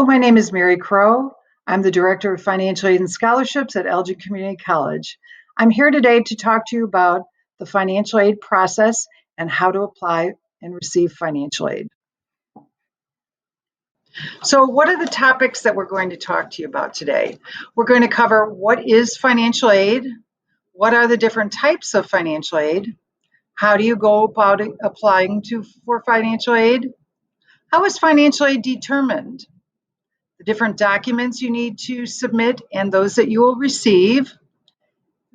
Hello, my name is Mary Crow. I'm the Director of Financial Aid and Scholarships at Elgin Community College. I'm here today to talk to you about the financial aid process and how to apply and receive financial aid. So what are the topics that we're going to talk to you about today? We're going to cover what is financial aid, what are the different types of financial aid, how do you go about applying for financial aid, how is financial aid determined, the different documents you need to submit and those that you will receive,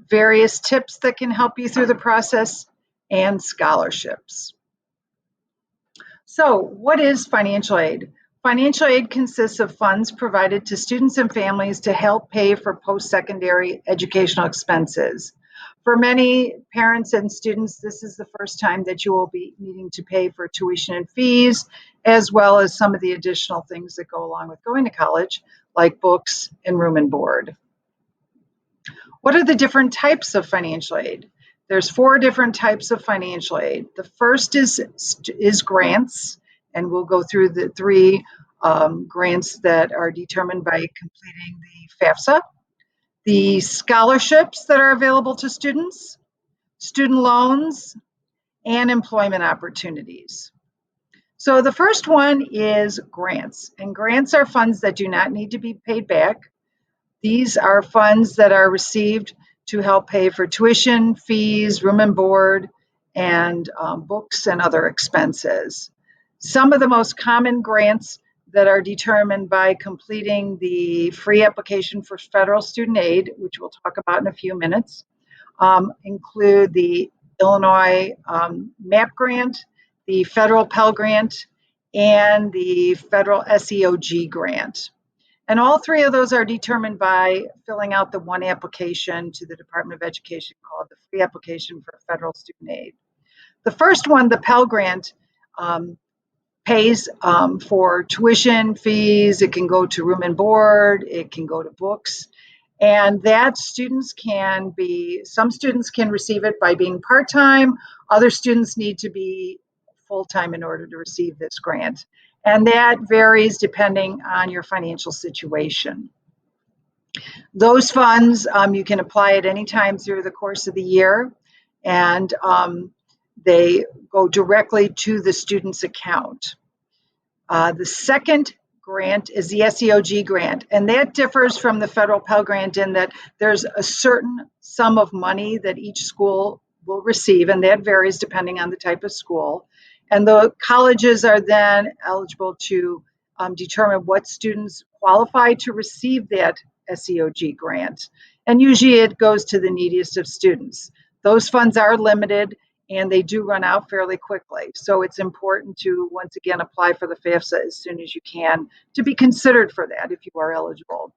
various tips that can help you through the process, and scholarships. So, what is financial aid? Financial aid consists of funds provided to students and families to help pay for post-secondary educational expenses. For many parents and students, this is the first time that you will be needing to pay for tuition and fees, as well as some of the additional things that go along with going to college, like books and room and board. What are the different types of financial aid? There's 4 different types of financial aid. The first is grants, and we'll go through the 3 grants that are determined by completing the FAFSA. The scholarships that are available to students, student loans, and employment opportunities. So the first one is grants, and grants are funds that do not need to be paid back. These are funds that are received to help pay for tuition, fees, room and board, and books and other expenses. Some of the most common grants that are determined by completing the free application for federal student aid, which we'll talk about in a few minutes, include the Illinois MAP grant, the federal Pell Grant, and the federal SEOG grant. And all 3 of those are determined by filling out the one application to the Department of Education called the free application for federal student aid. The first one, the Pell Grant, pays for tuition, fees. It can go to room and board. It can go to books. And that some students can receive it by being part-time. Other students need to be full-time in order to receive this grant. And that varies depending on your financial situation. Those funds, you can apply at any time through the course of the year, and they go directly to the student's account. The second grant is the SEOG grant, and that differs from the federal Pell Grant in that there's a certain sum of money that each school will receive, and that varies depending on the type of school. And the colleges are then eligible to determine what students qualify to receive that SEOG grant. And usually it goes to the neediest of students. Those funds are limited and they do run out fairly quickly. So it's important to, once again, apply for the FAFSA as soon as you can to be considered for that if you are eligible.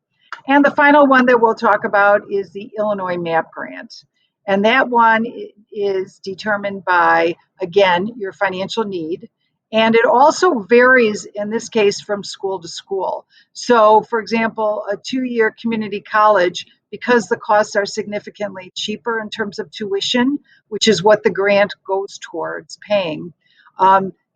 And the final one that we'll talk about is the Illinois MAP grant. And that one is determined by, again, your financial need. And it also varies, in this case, from school to school. So, for example, a 2-year community college, because the costs are significantly cheaper in terms of tuition, which is what the grant goes towards paying,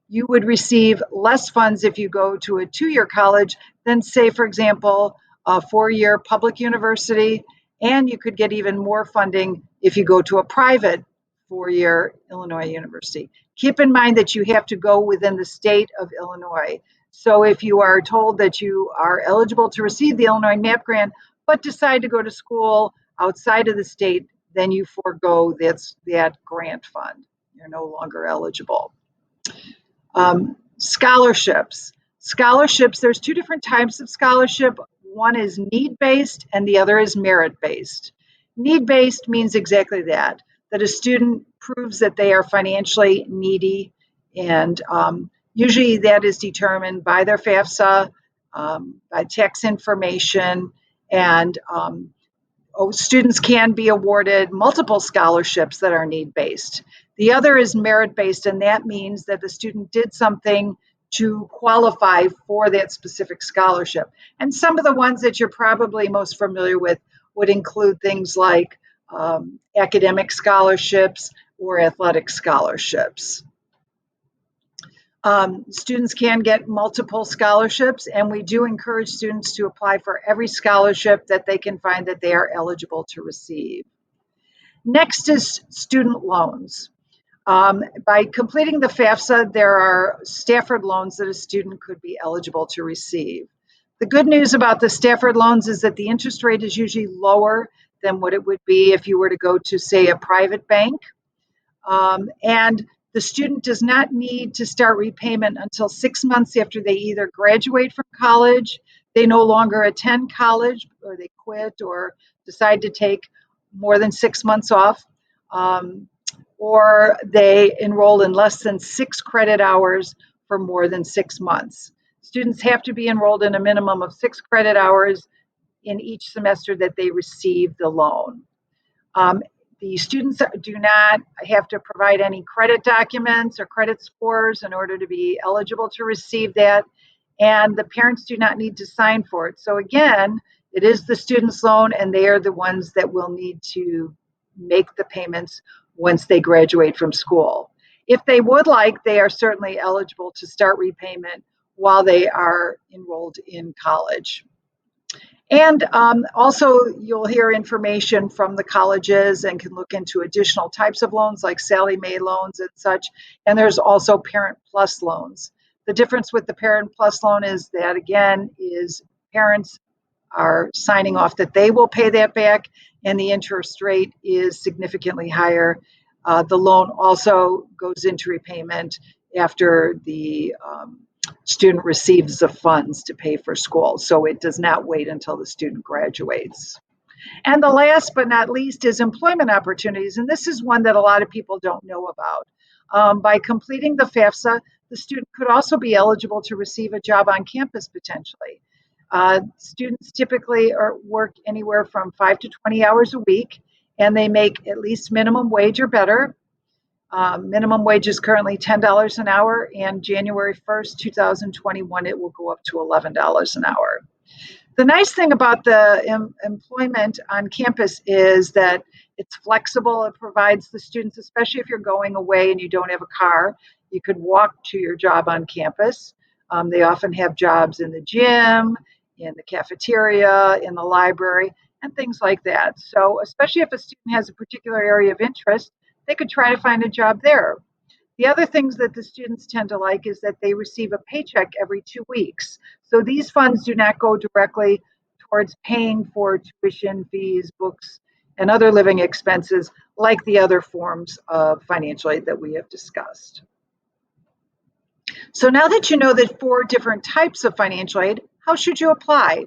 you would receive less funds if you go to a 2-year college than, say, for example, a 4-year public university. And you could get even more funding if you go to a private 4-year Illinois university. Keep in mind that you have to go within the state of Illinois. So if you are told that you are eligible to receive the Illinois MAP grant, but decide to go to school outside of the state, then you forego that grant fund. You're no longer eligible. Scholarships. Scholarships, there's 2 different types of scholarship. One is need-based and the other is merit-based. Need-based means exactly that a student proves that they are financially needy, and usually that is determined by their FAFSA, by tax information, and students can be awarded multiple scholarships that are need-based. The other is merit-based, and that means that the student did something to qualify for that specific scholarship. And some of the ones that you're probably most familiar with would include things like academic scholarships or athletic scholarships. Students can get multiple scholarships, and we do encourage students to apply for every scholarship that they can find that they are eligible to receive. Next is student loans. By completing the FAFSA, there are Stafford loans that a student could be eligible to receive. The good news about the Stafford loans is that the interest rate is usually lower than what it would be if you were to go to, say, a private bank. And the student does not need to start repayment until 6 months after they either graduate from college, they no longer attend college, or they quit or decide to take more than 6 months off, or they enroll in less than 6 credit hours for more than 6 months. Students have to be enrolled in a minimum of 6 credit hours in each semester that they receive the loan. The students do not have to provide any credit documents or credit scores in order to be eligible to receive that, and the parents do not need to sign for it. So again, it is the student's loan, and they are the ones that will need to make the payments once they graduate from school. If they would like, they are certainly eligible to start repayment while they are enrolled in college. And also, you'll hear information from the colleges and can look into additional types of loans like Sallie Mae loans and such. And there's also Parent Plus loans. The difference with the Parent Plus loan is that, again, is parents are signing off that they will pay that back, and the interest rate is significantly higher. The loan also goes into repayment after the student receives the funds to pay for school. So it does not wait until the student graduates. And the last but not least is employment opportunities. And this is one that a lot of people don't know about. By completing the FAFSA, the student could also be eligible to receive a job on campus potentially. Students typically work anywhere from 5 to 20 hours a week, and they make at least minimum wage or better. Minimum wage is currently $10 an hour, and January 1st, 2021, it will go up to $11 an hour. The nice thing about the employment on campus is that it's flexible. It provides the students, especially if you're going away and you don't have a car, you could walk to your job on campus. They often have jobs in the gym, in the cafeteria, in the library, and things like that. So especially if a student has a particular area of interest, they could try to find a job there. The other things that the students tend to like is that they receive a paycheck every 2 weeks. So these funds do not go directly towards paying for tuition, fees, books, and other living expenses like the other forms of financial aid that we have discussed. So now that you know the 4 different types of financial aid, how should you apply?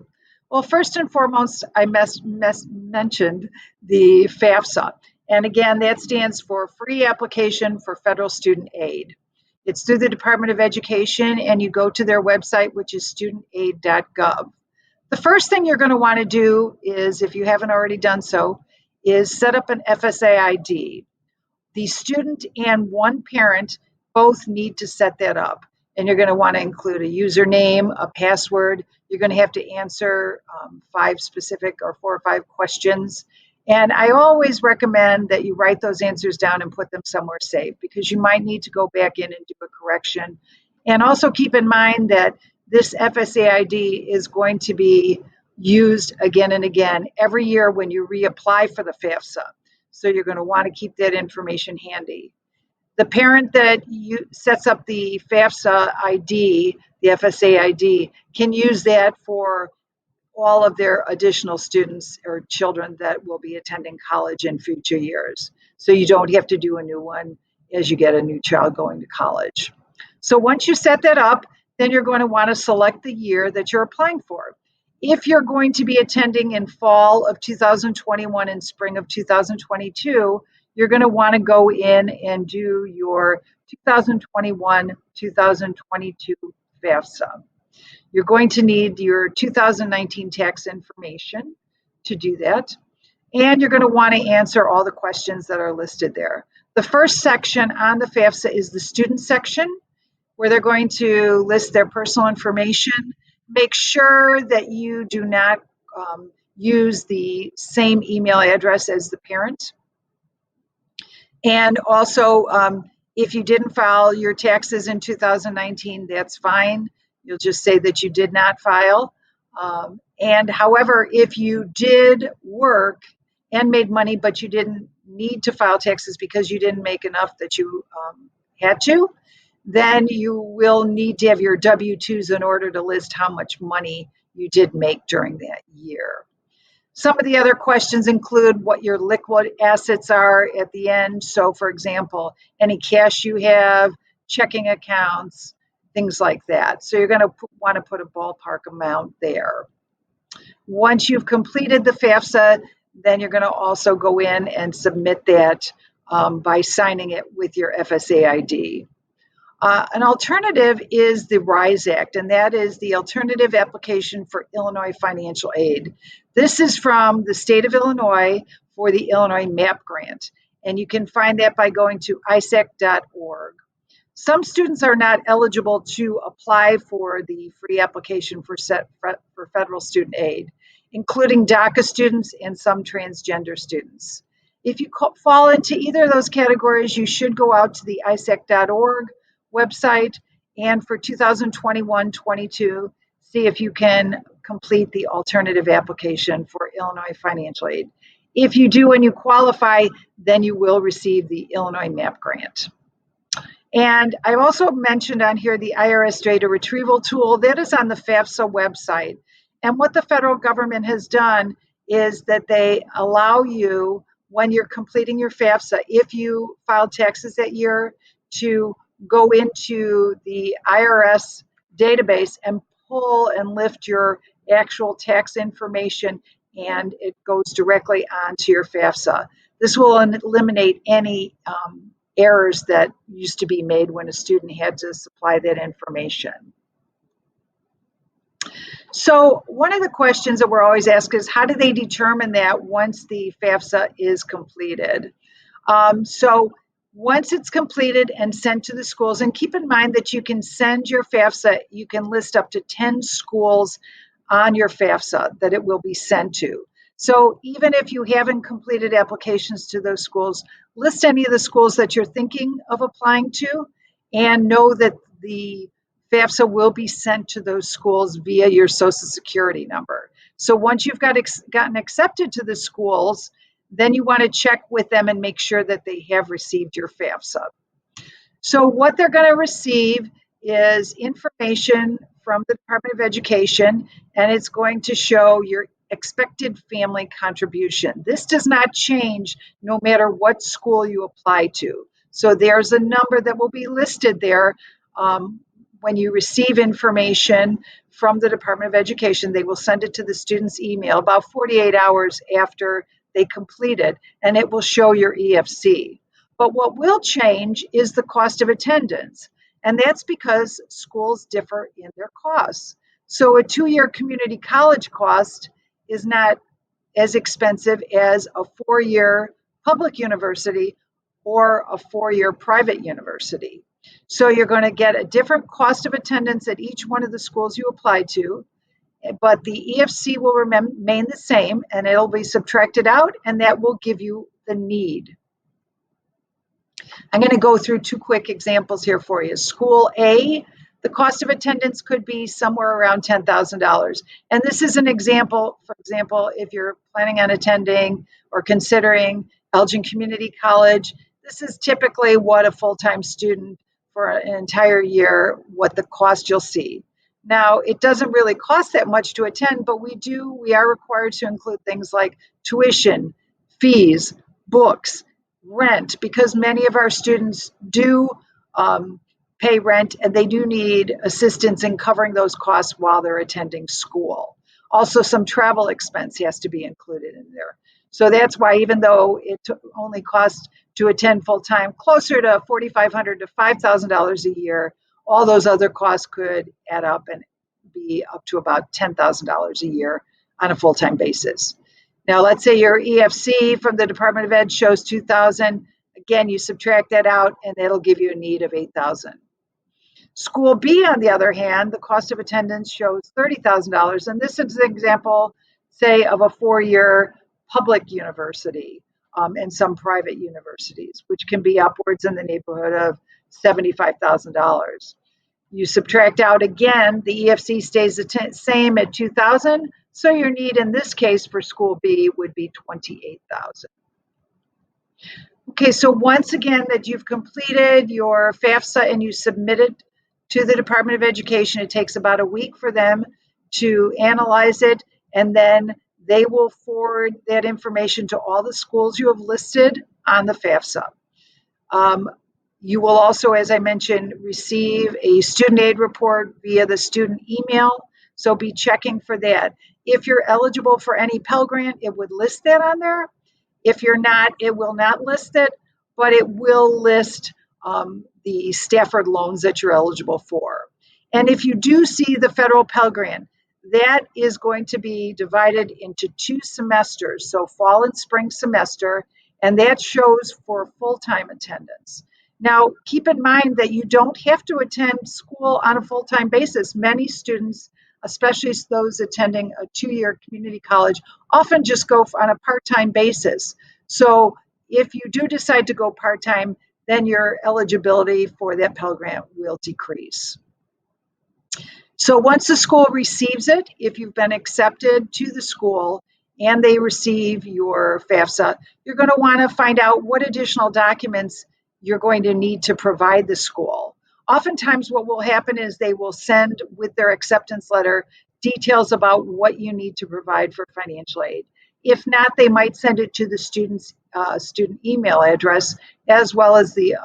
Well, first and foremost, I mentioned the FAFSA. And again, that stands for Free Application for Federal Student Aid. It's through the Department of Education, and you go to their website, which is studentaid.gov. The first thing you're going to want to do is, if you haven't already done so, is set up an FSA ID. The student and one parent both need to set that up. And you're going to want to include a username, a password. You're going to have to answer 4 or 5 questions. And I always recommend that you write those answers down and put them somewhere safe, because you might need to go back in and do a correction. And also keep in mind that this FSA ID is going to be used again and again every year when you reapply for the FAFSA. So you're going to want to keep that information handy. The parent that sets up the FAFSA ID, the FSA ID, can use that for all of their additional students or children that will be attending college in future years. So you don't have to do a new one as you get a new child going to college. So once you set that up, then you're going to want to select the year that you're applying for. If you're going to be attending in fall of 2021 and spring of 2022, you're going to want to go in and do your 2021-2022 FAFSA. You're going to need your 2019 tax information to do that. And you're going to want to answer all the questions that are listed there. The first section on the FAFSA is the student section, where they're going to list their personal information. Make sure that you do not use the same email address as the parent. And also, If you didn't file your taxes in 2019, that's fine. You'll just say that you did not file. And however, if you did work and made money, but you didn't need to file taxes because you didn't make enough that you had to, then you will need to have your W-2s in order to list how much money you did make during that year. Some of the other questions include what your liquid assets are at the end. So, for example, any cash you have, checking accounts, things like that. So, you're going to want to put a ballpark amount there. Once you've completed the FAFSA, then you're going to also go in and submit that by signing it with your FSA ID. An alternative is the RISE Act, and that is the Alternative Application for Illinois Financial Aid. This is from the state of Illinois for the Illinois MAP grant, and you can find that by going to isac.org. Some students are not eligible to apply for the free application for federal student aid, including DACA students and some transgender students. If you fall into either of those categories, you should go out to the isac.org website and for 2021-22, see if you can complete the alternative application for Illinois financial aid. If you do and you qualify, then you will receive the Illinois MAP grant. And I've also mentioned on here the IRS data retrieval tool that is on the FAFSA website. And what the federal government has done is that they allow you, when you're completing your FAFSA, if you filed taxes that year, to go into the IRS database and pull and lift your actual tax information, and it goes directly onto your FAFSA. This will eliminate any errors that used to be made when a student had to supply that information. So one of the questions that we're always asked is, how do they determine that once the FAFSA is completed? So once it's completed and sent to the schools, and keep in mind that you can send your FAFSA, you can list up to 10 schools on your FAFSA that it will be sent to. So even if you haven't completed applications to those schools, list any of the schools that you're thinking of applying to, and know that the FAFSA will be sent to those schools via your Social Security number. So once you've gotten accepted to the schools, then you want to check with them and make sure that they have received your FAFSA. So what they're going to receive is information from the Department of Education, and it's going to show your expected family contribution. This does not change no matter what school you apply to. So there's a number that will be listed there. When you receive information from the Department of Education, they will send it to the student's email about 48 hours after they complete it, and it will show your EFC. But what will change is the cost of attendance, and that's because schools differ in their costs. So a 2-year community college cost is not as expensive as a 4-year public university or a 4-year private university. So you're going to get a different cost of attendance at each one of the schools you apply to, but the EFC will remain the same, and it'll be subtracted out, and that will give you the need. I'm going to go through 2 quick examples here for you. School A, the cost of attendance could be somewhere around $10,000. And this is an example, for example, if you're planning on attending or considering Elgin Community College, this is typically what a full-time student for an entire year, what the cost you'll see. Now, it doesn't really cost that much to attend, but we are required to include things like tuition, fees, books, rent, because many of our students do pay rent, and they do need assistance in covering those costs while they're attending school. Also, some travel expense has to be included in there. So that's why, even though it only costs to attend full-time closer to $4,500 to $5,000 a year, all those other costs could add up and be up to about $10,000 a year on a full-time basis. Now, let's say your EFC from the Department of Ed shows $2,000. Again, you subtract that out, and that'll give you a need of $8,000. School B, on the other hand, the cost of attendance shows $30,000. And this is an example, say, of a 4-year public university and some private universities, which can be upwards in the neighborhood of $75,000. You subtract out again, the EFC stays the same at 2,000. So your need in this case for school B would be 28,000. Okay, so once again that you've completed your FAFSA and you submit it to the Department of Education, it takes about a week for them to analyze it, and then they will forward that information to all the schools you have listed on the FAFSA. You will also, as I mentioned, receive a student aid report via the student email, so be checking for that. If you're eligible for any Pell Grant, it would list that on there. If you're not, it will not list it, but it will list the Stafford loans that you're eligible for. And if you do see the federal Pell Grant, that is going to be divided into 2 semesters, so fall and spring semester, and that shows for full-time attendance. Now, keep in mind that you don't have to attend school on a full-time basis. Many students, especially those attending a 2-year community college, often just go on a part-time basis. So if you do decide to go part-time, then your eligibility for that Pell Grant will decrease. So once the school receives it, if you've been accepted to the school and they receive your FAFSA, you're going to want to find out what additional documents you're going to need to provide the school. Oftentimes what will happen is they will send with their acceptance letter details about what you need to provide for financial aid. If not, they might send it to the student's student email address as well as the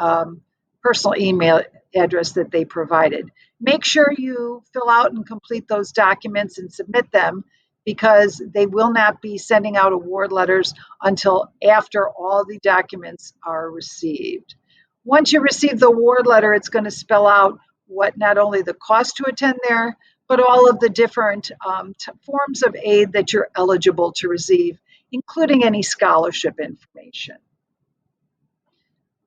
personal email address that they provided. Make sure you fill out and complete those documents and submit them, because they will not be sending out award letters until after all the documents are received. Once you receive the award letter, it's going to spell out what not only the cost to attend there, but all of the different forms of aid that you're eligible to receive, including any scholarship information.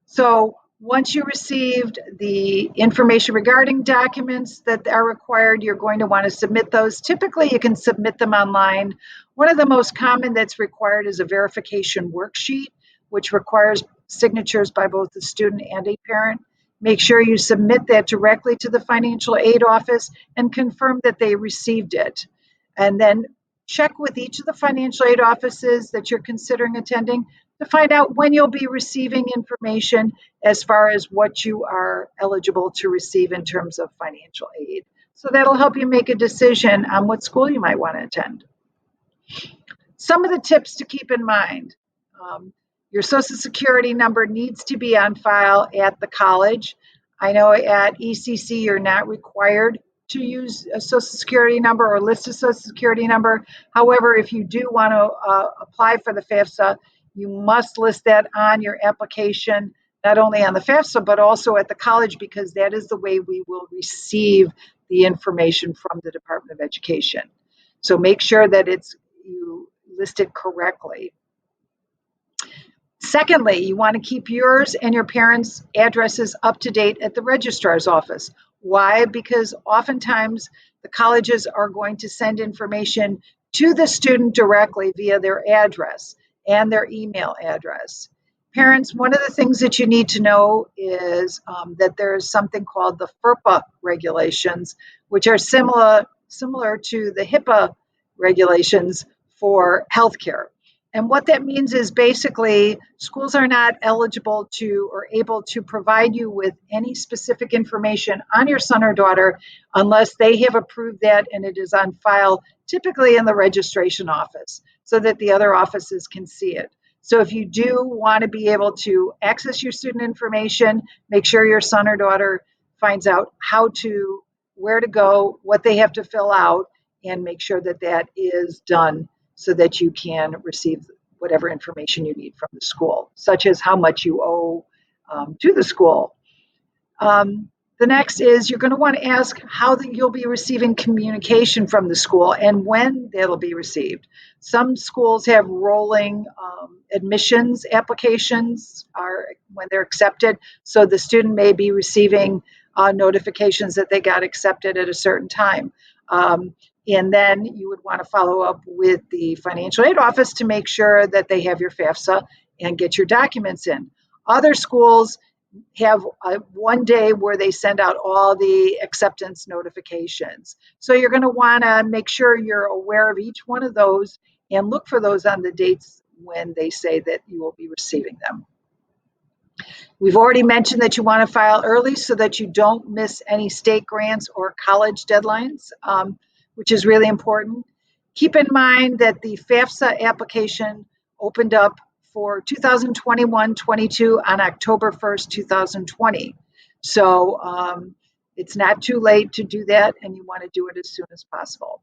So once you received the information regarding documents that are required, you're going to want to submit those. Typically, you can submit them online. One of the most common that's required is a verification worksheet, which requires signatures by both the student and a parent. Make sure you submit that directly to the financial aid office and confirm that they received it. And then check with each of the financial aid offices that you're considering attending to find out when you'll be receiving information as far as what you are eligible to receive in terms of financial aid. So that'll help you make a decision on what school you might want to attend. Some of the tips to keep in mind. Your Social Security number needs to be on file at the college. I know at ECC you're not required to use a Social Security number or list a Social Security number. However, if you do want to apply for the FAFSA, you must list that on your application, not only on the FAFSA, but also at the college, because that is the way we will receive the information from the Department of Education. So make sure that you list it correctly. Secondly, you want to keep yours and your parents' addresses up to date at the registrar's office. Why? Because oftentimes the colleges are going to send information to the student directly via their address and their email address. Parents, one of the things that you need to know is that there's something called the FERPA regulations, which are similar to the HIPAA regulations for healthcare. And what that means is basically schools are not eligible to or able to provide you with any specific information on your son or daughter unless they have approved that and it is on file, typically in the registration office, so that the other offices can see it. So if you do want to be able to access your student information, make sure your son or daughter finds out where to go, what they have to fill out, and make sure that that is done so that you can receive whatever information you need from the school, such as how much you owe to the school. The next is you're going to want to ask how you'll be receiving communication from the school and when that'll be received. Some schools have rolling admissions applications when they're accepted, so the student may be receiving notifications that they got accepted at a certain time. And then you would want to follow up with the financial aid office to make sure that they have your FAFSA and get your documents in. Other schools have one day where they send out all the acceptance notifications. So you're going to want to make sure you're aware of each one of those and look for those on the dates when they say that you will be receiving them. We've already mentioned that you want to file early so that you don't miss any state grants or college deadlines, which is really important. Keep in mind that the FAFSA application opened up for 2021-22 on October 1st, 2020. So it's not too late to do that, and you want to do it as soon as possible.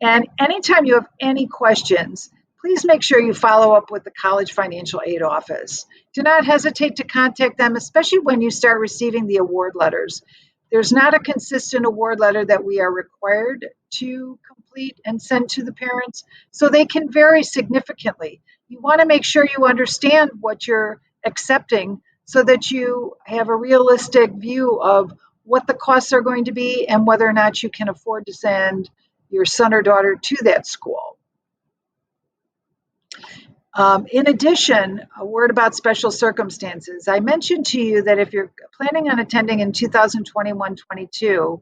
And anytime you have any questions, please make sure you follow up with the College Financial Aid Office. Do not hesitate to contact them, especially when you start receiving the award letters. There's not a consistent award letter that we are required to complete and send to the parents, so they can vary significantly. You want to make sure you understand what you're accepting so that you have a realistic view of what the costs are going to be and whether or not you can afford to send your son or daughter to that school. In addition, a word about special circumstances. I mentioned to you that if you're planning on attending in 2021-22,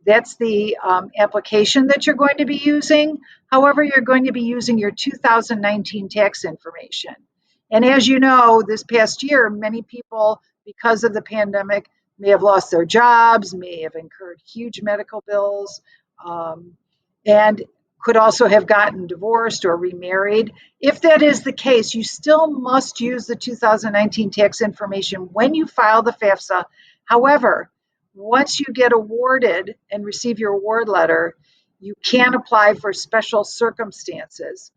that's the application that you're going to be using. However, you're going to be using your 2019 tax information. And as you know, this past year, many people, because of the pandemic, may have lost their jobs, may have incurred huge medical bills, and could also have gotten divorced or remarried. If that is the case, you still must use the 2019 tax information when you file the FAFSA. However, once you get awarded and receive your award letter, you can apply for special circumstances.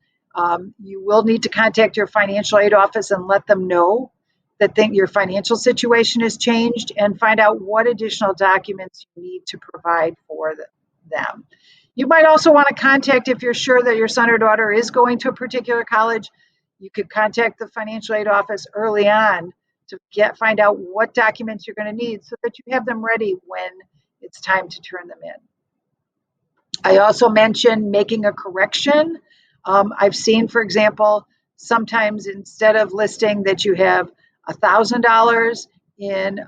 You will need to contact your financial aid office and let them know that your financial situation has changed and find out what additional documents you need to provide for them. You might also want to contact, if you're sure that your son or daughter is going to a particular college, you could contact the financial aid office early on to find out what documents you're going to need so that you have them ready when it's time to turn them in. I also mentioned making a correction. I've seen, for example, sometimes instead of listing that you have $1,000 in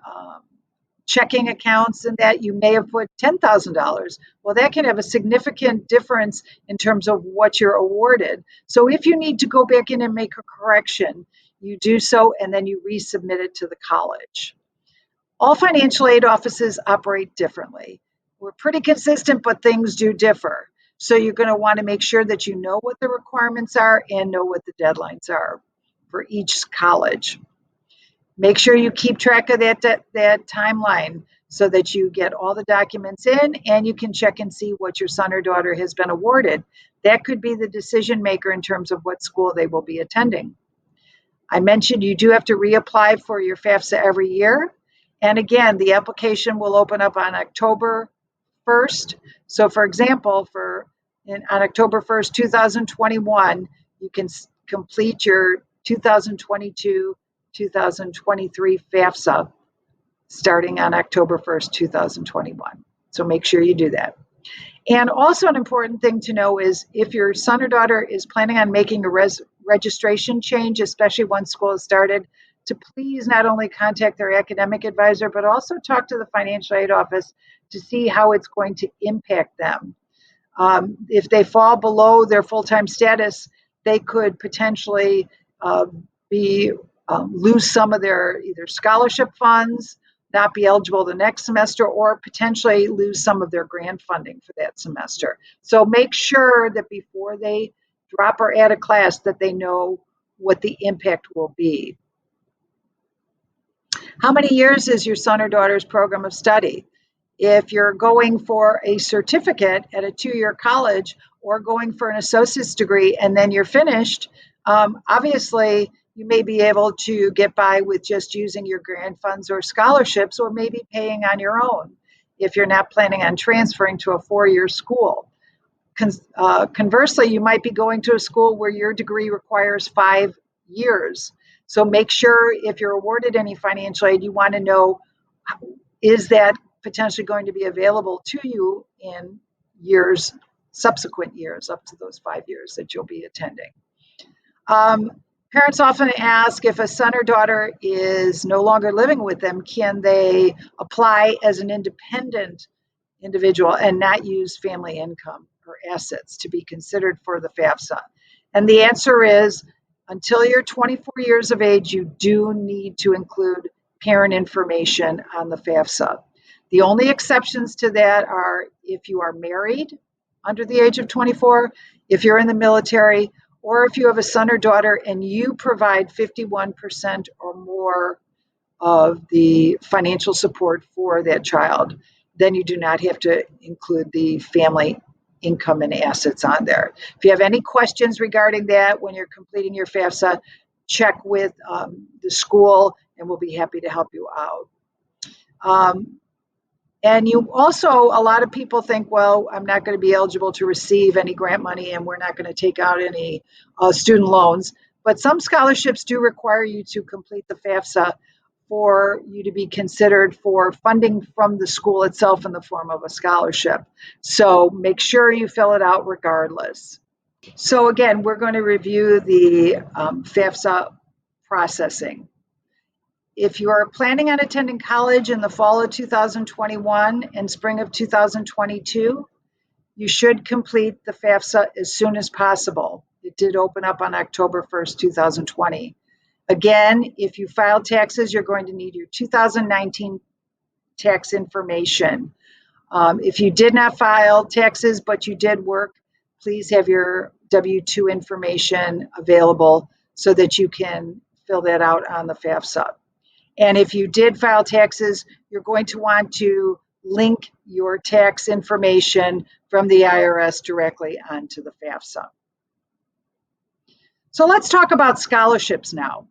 checking accounts and that you may have put $10,000. Well, that can have a significant difference in terms of what you're awarded. So if you need to go back in and make a correction, you do so and then you resubmit it to the college. All financial aid offices operate differently. We're pretty consistent, but things do differ. So you're going to want to make sure that you know what the requirements are and know what the deadlines are for each college. Make sure you keep track of that timeline so that you get all the documents in and you can check and see what your son or daughter has been awarded. That could be the decision maker in terms of what school they will be attending. I mentioned you do have to reapply for your FAFSA every year. And again, the application will open up on October 1st. So for example, on October 1st, 2021, you can complete your 2022-2023 FAFSA starting on October 1st, 2021. So make sure you do that. And also an important thing to know is if your son or daughter is planning on making a registration change, especially once school has started, to please not only contact their academic advisor, but also talk to the financial aid office to see how it's going to impact them. If they fall below their full-time status, they could potentially lose some of their either scholarship funds, not be eligible the next semester, or potentially lose some of their grant funding for that semester. So make sure that before they drop or add a class that they know what the impact will be. How many years is your son or daughter's program of study? If you're going for a certificate at a 2-year college or going for an associate's degree and then you're finished, obviously you may be able to get by with just using your grant funds or scholarships, or maybe paying on your own if you're not planning on transferring to a 4-year school. Conversely, you might be going to a school where your degree requires 5 years. So make sure if you're awarded any financial aid, you want to know, is that potentially going to be available to you in subsequent years, up to those 5 years that you'll be attending. Parents often ask if a son or daughter is no longer living with them, can they apply as an independent individual and not use family income or assets to be considered for the FAFSA? And the answer is until you're 24 years of age, you do need to include parent information on the FAFSA. The only exceptions to that are if you are married under the age of 24, if you're in the military, or if you have a son or daughter and you provide 51% or more of the financial support for that child, then you do not have to include the family income and assets on there. If you have any questions regarding that when you're completing your FAFSA, check with the school and we'll be happy to help you out. And you also, a lot of people think, well, I'm not going to be eligible to receive any grant money and we're not going to take out any student loans. But some scholarships do require you to complete the FAFSA for you to be considered for funding from the school itself in the form of a scholarship. So make sure you fill it out regardless. So again, we're going to review the FAFSA processing. If you are planning on attending college in the fall of 2021 and spring of 2022, you should complete the FAFSA as soon as possible. It did open up on October 1st, 2020. Again, if you filed taxes, you're going to need your 2019 tax information. If you did not file taxes, but you did work, please have your W-2 information available so that you can fill that out on the FAFSA. And if you did file taxes, you're going to want to link your tax information from the IRS directly onto the FAFSA. So let's talk about scholarships now.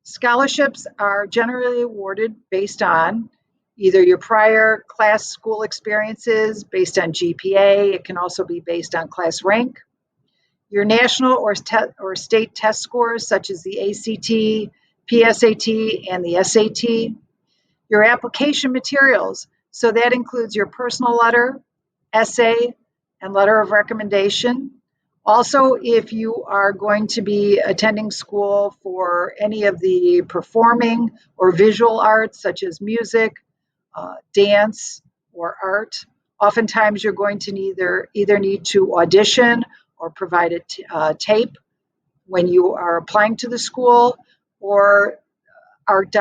Scholarships are generally awarded based on either your prior class school experiences, based on GPA. It can also be based on class rank, your national or state test scores, such as the ACT, PSAT, and the SAT, your application materials. So that includes your personal letter, essay, and letter of recommendation. Also, if you are going to be attending school for any of the performing or visual arts, such as music, dance, or art, oftentimes you're going to either need to audition or provide a tape when you are applying to the school, or art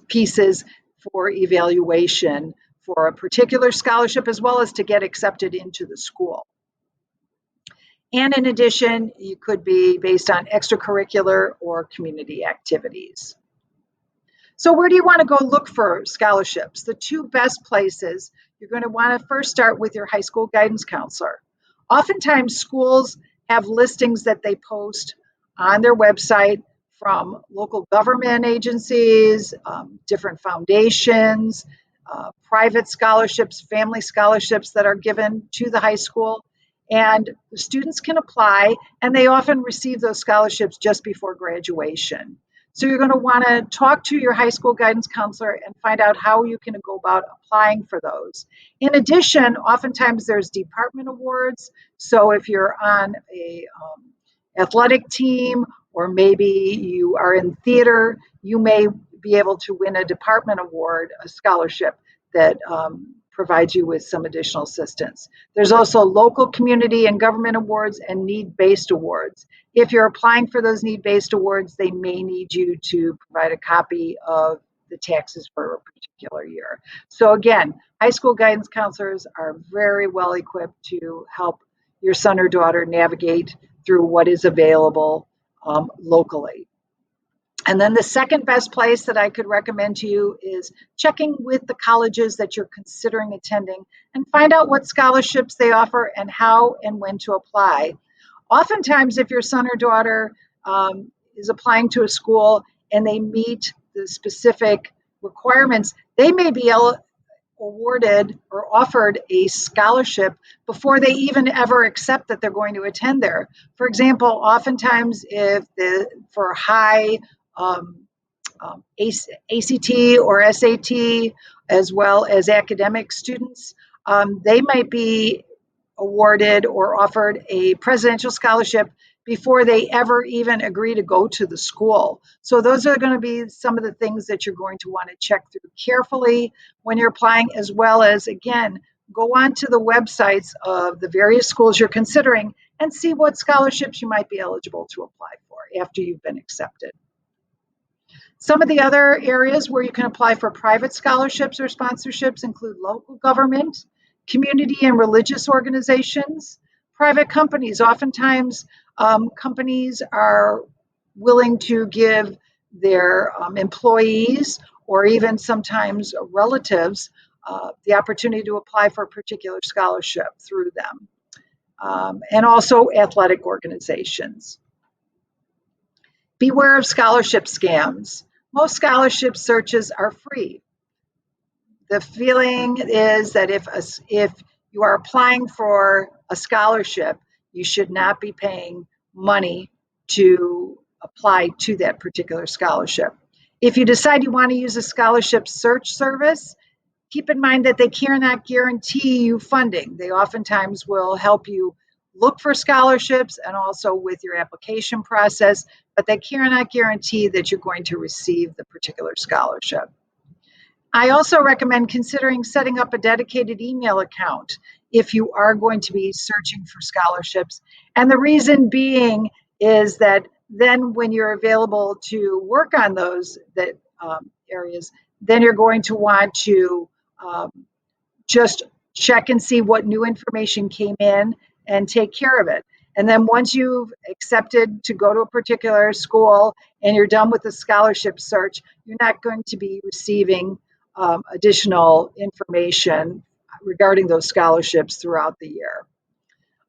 pieces for evaluation for a particular scholarship, as well as to get accepted into the school. And in addition, you could be based on extracurricular or community activities. So where do you want to go look for scholarships? The two best places, you're going to want to first start with your high school guidance counselor. Oftentimes schools have listings that they post on their website from local government agencies, different foundations, private scholarships, family scholarships that are given to the high school. And the students can apply, and they often receive those scholarships just before graduation. So you're going to want to talk to your high school guidance counselor and find out how you can go about applying for those. In addition, oftentimes there's department awards. So if you're on a athletic team, or maybe you are in theater, you may be able to win a department award, a scholarship that provides you with some additional assistance. There's also local community and government awards and need-based awards. If you're applying for those need-based awards, they may need you to provide a copy of the taxes for a particular year. So again, high school guidance counselors are very well equipped to help your son or daughter navigate through what is available locally. And then the second best place that I could recommend to you is checking with the colleges that you're considering attending and find out what scholarships they offer and how and when to apply. Oftentimes, if your son or daughter is applying to a school and they meet the specific requirements, they may be awarded or offered a scholarship before they even ever accept that they're going to attend there. For example, oftentimes for high ACT or SAT, as well as academic students, they might be awarded or offered a presidential scholarship before they ever even agree to go to the school. So those are going to be some of the things that you're going to want to check through carefully when you're applying, as well as, again, go on to the websites of the various schools you're considering and see what scholarships you might be eligible to apply for after you've been accepted. Some of the other areas where you can apply for private scholarships or sponsorships include local government, community and religious organizations, private companies. Oftentimes, companies are willing to give their employees or even sometimes relatives the opportunity to apply for a particular scholarship through them, and also athletic organizations. Beware of scholarship scams. Most scholarship searches are free. The feeling is that if you are applying for a scholarship, you should not be paying money to apply to that particular scholarship. If you decide you want to use a scholarship search service, keep in mind that they cannot guarantee you funding. They oftentimes will help you look for scholarships and also with your application process, but they cannot guarantee that you're going to receive the particular scholarship. I also recommend considering setting up a dedicated email account if you are going to be searching for scholarships. And the reason being is that then when you're available to work on those areas, then you're going to want to just check and see what new information came in and take care of it. And then once you've accepted to go to a particular school and you're done with the scholarship search, you're not going to be receiving additional information regarding those scholarships throughout the year.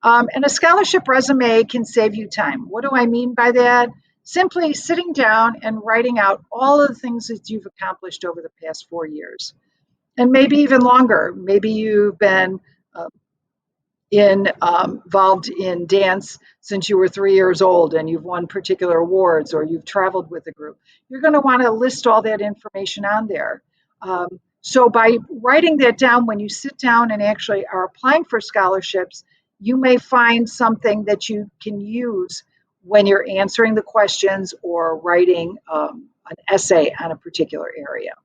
And a scholarship resume can save you time. What do I mean by that? Simply sitting down and writing out all of the things that you've accomplished over the past 4 years. And maybe even longer. Maybe you've been involved in dance since you were 3 years old and you've won particular awards or you've traveled with a group. You're going to want to list all that information on there. So by writing that down, when you sit down and actually are applying for scholarships, you may find something that you can use when you're answering the questions or writing an essay on a particular area.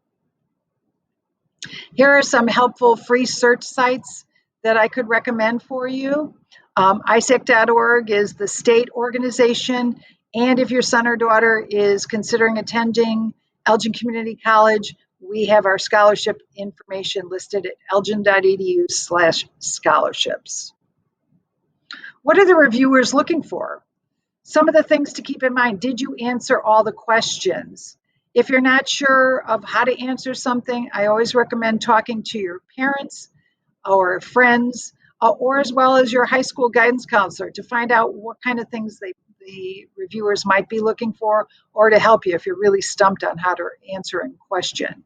Here are some helpful free search sites that I could recommend for you. ISAC.org is the state organization, and if your son or daughter is considering attending Elgin Community College, we have our scholarship information listed at elgin.edu/scholarships. What are the reviewers looking for? Some of the things to keep in mind: did you answer all the questions? If you're not sure of how to answer something, I always recommend talking to your parents or friends, or as well as your high school guidance counselor to find out what kind of things the reviewers might be looking for, or to help you if you're really stumped on how to answer a question.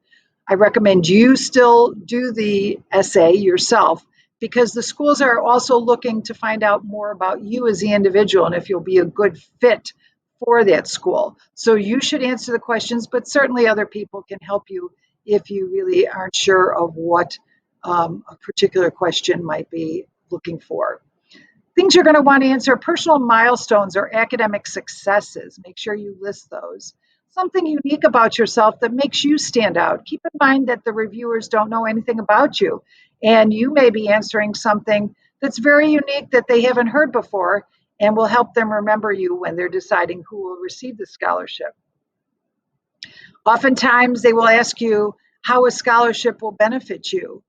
I recommend you still do the essay yourself, because the schools are also looking to find out more about you as the individual and if you'll be a good fit for that school. So you should answer the questions, but certainly other people can help you if you really aren't sure of what a particular question might be looking for. Things you're going to want to answer: personal milestones or academic successes. Make sure you list those. Something unique about yourself that makes you stand out. Keep in mind that the reviewers don't know anything about you, and you may be answering something that's very unique that they haven't heard before, and will help them remember you when they're deciding who will receive the scholarship. Oftentimes, they will ask you how a scholarship will benefit you.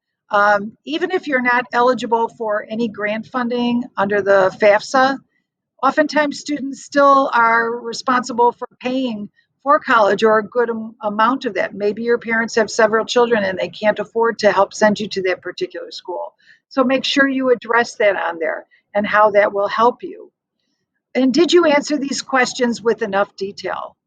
Even if you're not eligible for any grant funding under the FAFSA, oftentimes students still are responsible for paying for college, or a good amount of that. Maybe your parents have several children and they can't afford to help send you to that particular school. So make sure you address that on there and how that will help you. And did you answer these questions with enough detail?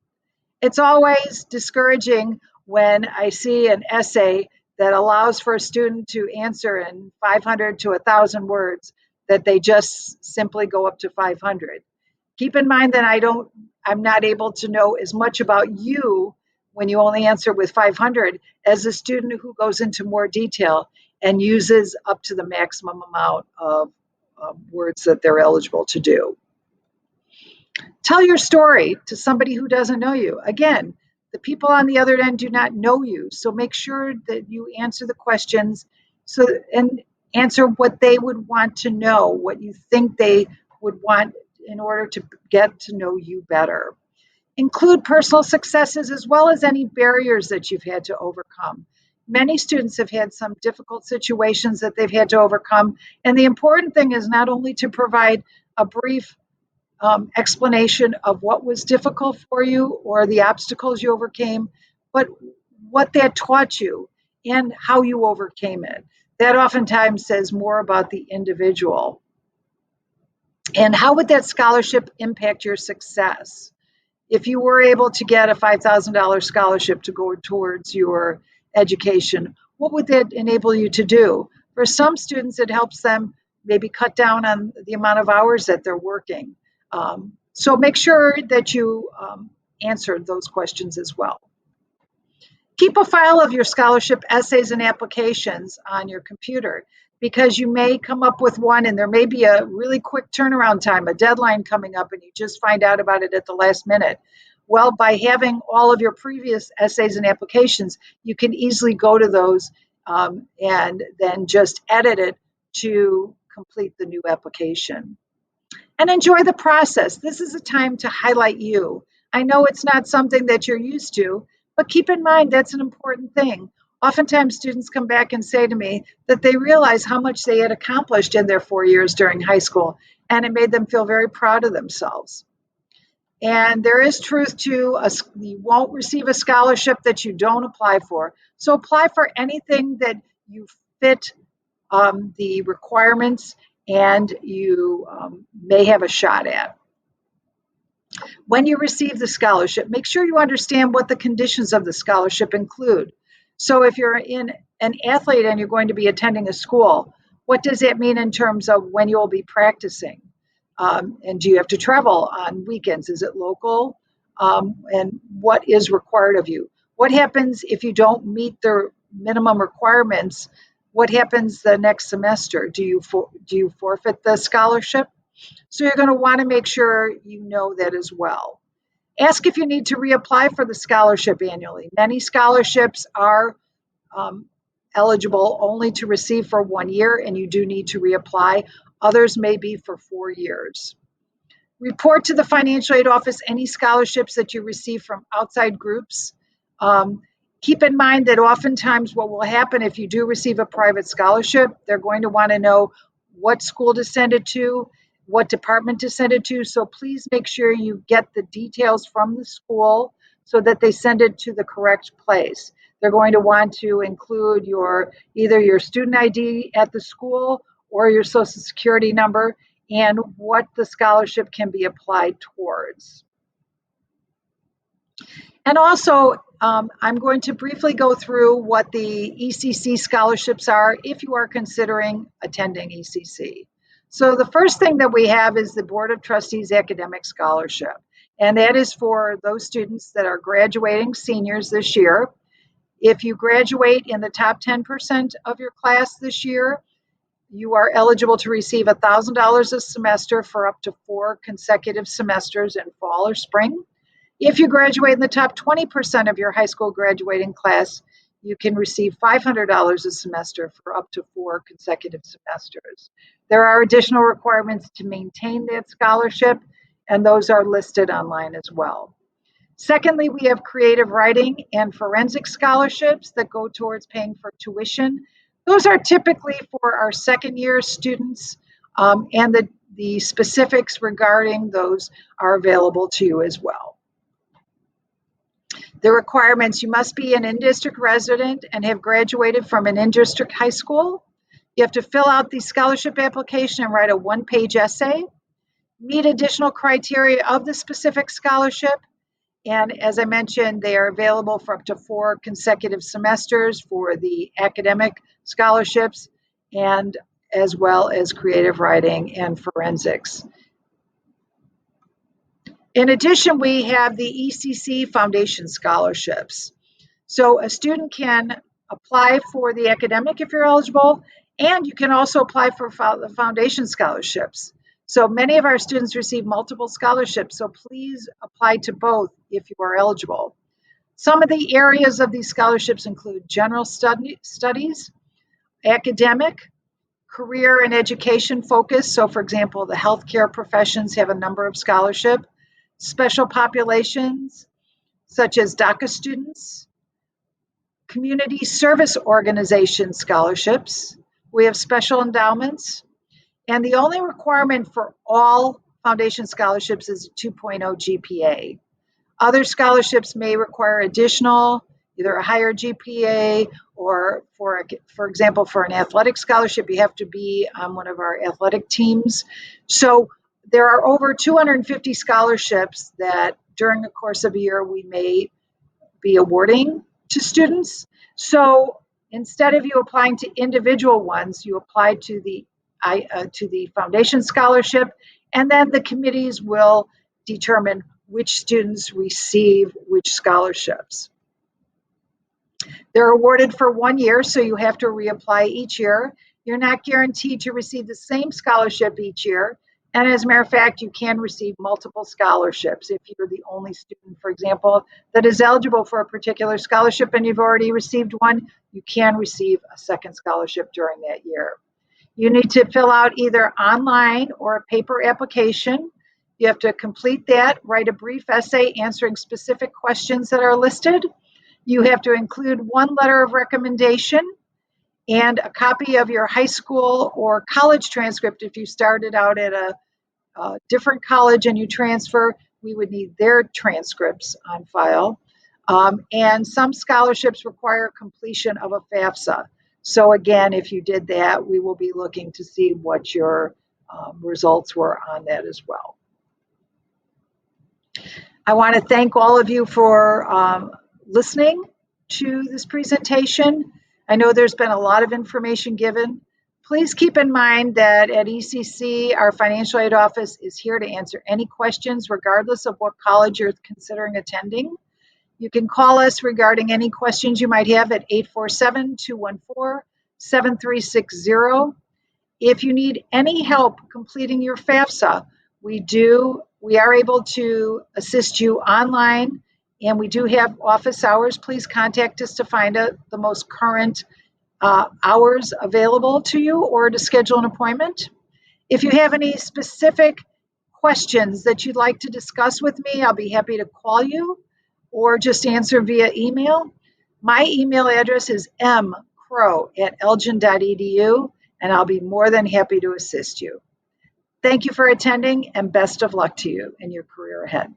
It's always discouraging when I see an essay that allows for a student to answer in 500 to 1,000 words that they just simply go up to 500. Keep in mind that I'm not able to know as much about you when you only answer with 500 as a student who goes into more detail and uses up to the maximum amount of words that they're eligible to do. Tell your story to somebody who doesn't know you. Again, the people on the other end do not know you, so make sure that you answer the questions so and answer what they would want to know, what you think they would want in order to get to know you better. Include personal successes as well as any barriers that you've had to overcome. Many students have had some difficult situations that they've had to overcome, and the important thing is not only to provide a brief explanation of what was difficult for you or the obstacles you overcame, but what that taught you and how you overcame it. That oftentimes says more about the individual. And how would that scholarship impact your success? If you were able to get a $5,000 scholarship to go towards your education, what would that enable you to do? For some students, it helps them maybe cut down on the amount of hours that they're working. So make sure that you answer those questions as well. Keep a file of your scholarship essays and applications on your computer because you may come up with one and there may be a really quick turnaround time, a deadline coming up, and you just find out about it at the last minute. Well, by having all of your previous essays and applications, you can easily go to those and then just edit it to complete the new application. And enjoy the process. This is a time to highlight you. I know it's not something that you're used to, but keep in mind that's an important thing. Oftentimes, students come back and say to me that they realize how much they had accomplished in their 4 years during high school, and it made them feel very proud of themselves. And there is truth to you won't receive a scholarship that you don't apply for. So apply for anything that you fit the requirements and you may have a shot at. When you receive the scholarship, make sure you understand what the conditions of the scholarship include. So if you're an athlete and you're going to be attending a school, what does that mean in terms of when you'll be practicing? And do you have to travel on weekends? Is it local? And what is required of you? What happens if you don't meet the minimum requirements? What happens the next semester? Do you forfeit the scholarship? So you're going to want to make sure you know that as well. Ask if you need to reapply for the scholarship annually. Many scholarships are eligible only to receive for 1 year, and you do need to reapply. Others may be for 4 years. Report to the financial aid office any scholarships that you receive from outside groups. Keep in mind that oftentimes what will happen if you do receive a private scholarship, they're going to want to know what school to send it to, what department to send it to. So please make sure you get the details from the school so that they send it to the correct place. They're going to want to include either your student ID at the school or your social security number and what the scholarship can be applied towards. And also, I'm going to briefly go through what the ECC scholarships are if you are considering attending ECC. So the first thing that we have is the Board of Trustees Academic Scholarship. And that is for those students that are graduating seniors this year. If you graduate in the top 10% of your class this year, you are eligible to receive $1,000 a semester for up to 4 consecutive semesters in fall or spring. If you graduate in the top 20% of your high school graduating class, you can receive $500 a semester for up to 4 consecutive semesters. There are additional requirements to maintain that scholarship, and those are listed online as well. Secondly, we have creative writing and forensic scholarships that go towards paying for tuition. Those are typically for our second year students, and the specifics regarding those are available to you as well. The requirements: you must be an in-district resident and have graduated from an in-district high school. You have to fill out the scholarship application and write a 1-page essay. Meet additional criteria of the specific scholarship. And as I mentioned, they are available for up to 4 consecutive semesters for the academic scholarships and as well as creative writing and forensics. In addition, we have the ECC Foundation scholarships. So a student can apply for the academic if you're eligible, and you can also apply for the foundation scholarships. So many of our students receive multiple scholarships, so please apply to both if you are eligible. Some of the areas of these scholarships include general studies, academic, career and education focus. So, for example, the healthcare professions have a number of scholarships, special populations, such as DACA students, community service organization scholarships. We have special endowments. And the only requirement for all foundation scholarships is a 2.0 GPA. Other scholarships may require additional, either a higher GPA or, for example, for an athletic scholarship, you have to be on one of our athletic teams. So there are over 250 scholarships that during the course of a year we may be awarding to students. So instead of you applying to individual ones, you apply to the foundation scholarship, and then the committees will determine which students receive which scholarships. They're awarded for 1 year, so you have to reapply each year. You're not guaranteed to receive the same scholarship each year. And as a matter of fact, you can receive multiple scholarships. If you're the only student, for example, that is eligible for a particular scholarship and you've already received one, you can receive a second scholarship during that year. You need to fill out either online or a paper application. You have to complete that, write a brief essay answering specific questions that are listed. You have to include one letter of recommendation and a copy of your high school or college transcript. If you started out at a different college and you transfer, we would need their transcripts on file. And some scholarships require completion of a FAFSA. So again, if you did that, we will be looking to see what your results were on that as well. I want to thank all of you for listening to this presentation. I know there's been a lot of information given. Please keep in mind that at ECC, our financial aid office is here to answer any questions, regardless of what college you're considering attending. You can call us regarding any questions you might have at 847-214-7360. If you need any help completing your FAFSA, we are able to assist you online, and we do have office hours. Please contact us to find out the most current hours available to you or to schedule an appointment. If you have any specific questions that you'd like to discuss with me, I'll be happy to call you or just answer via email. My email address is mcrow@elgin.edu, and I'll be more than happy to assist you. Thank you for attending, and best of luck to you in your career ahead.